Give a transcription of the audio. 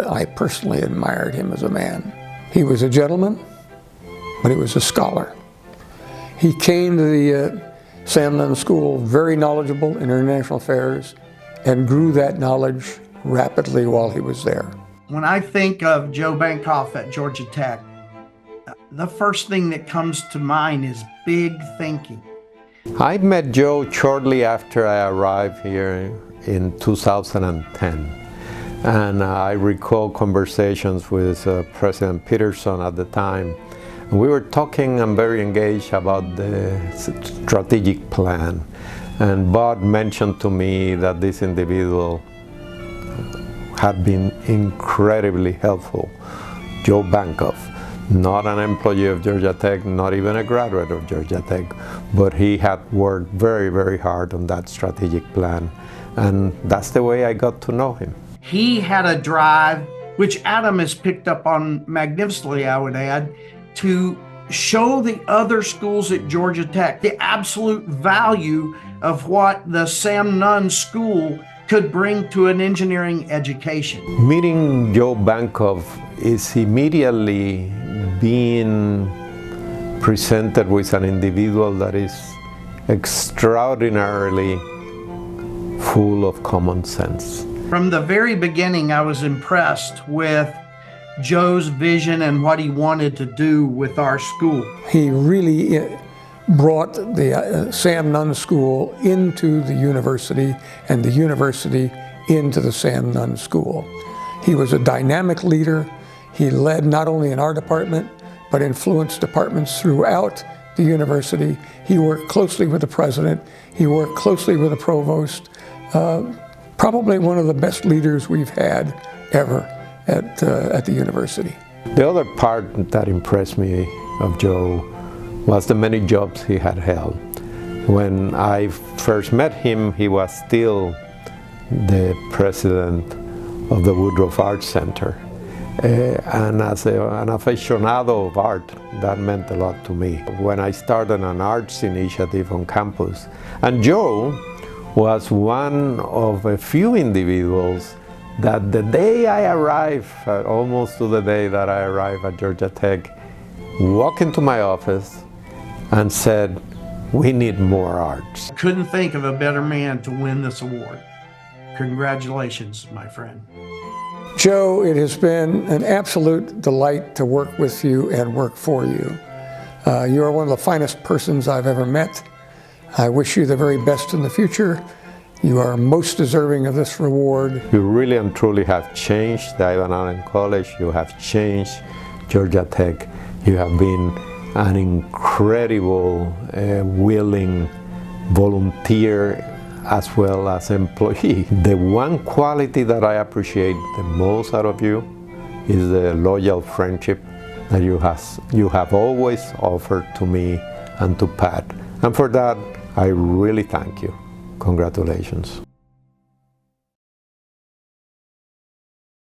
I personally admired him as a man. He was a gentleman, but he was a scholar. He came to the Sam Nunn School very knowledgeable in international affairs and grew that knowledge rapidly while he was there. When I think of Joe Bankoff at Georgia Tech, the first thing that comes to mind is big thinking. I met Joe shortly after I arrived here in 2010. And I recall conversations with President Peterson at the time. We were talking and very engaged about the strategic plan. And Bud mentioned to me that this individual had been incredibly helpful. Joe Bankoff, not an employee of Georgia Tech, not even a graduate of Georgia Tech, but he had worked very, very hard on that strategic plan. And that's the way I got to know him. He had a drive, which Adam has picked up on magnificently, I would add, to show the other schools at Georgia Tech the absolute value of what the Sam Nunn School could bring to an engineering education. Meeting Joe Bankoff is immediately being presented with an individual that is extraordinarily full of common sense. From the very beginning, I was impressed with Joe's vision and what he wanted to do with our school. He really brought the Sam Nunn School into the university and the university into the Sam Nunn School. He was a dynamic leader. He led not only in our department, but influenced departments throughout the university. He worked closely with the president. He worked closely with the provost. Probably one of the best leaders we've had ever at the university. The other part that impressed me of Joe was the many jobs he had held. When I first met him, he was still the president of the Woodruff Art Center. And as an aficionado of art, that meant a lot to me. When I started an arts initiative on campus, and Joe was one of a few individuals that the day I arrived, almost to the day that I arrived at Georgia Tech, walked into my office and said, "We need more arts." Couldn't think of a better man to win this award. Congratulations, my friend. Joe, it has been an absolute delight to work with you and work for you. You are one of the finest persons I've ever met. I wish you the very best in the future. You are most deserving of this reward. You really and truly have changed the Ivan Allen College. You have changed Georgia Tech. You have been an incredible, willing volunteer as well as employee. The one quality that I appreciate the most out of you is the loyal friendship that you have always offered to me and to Pat. And for that, I really thank you. Congratulations.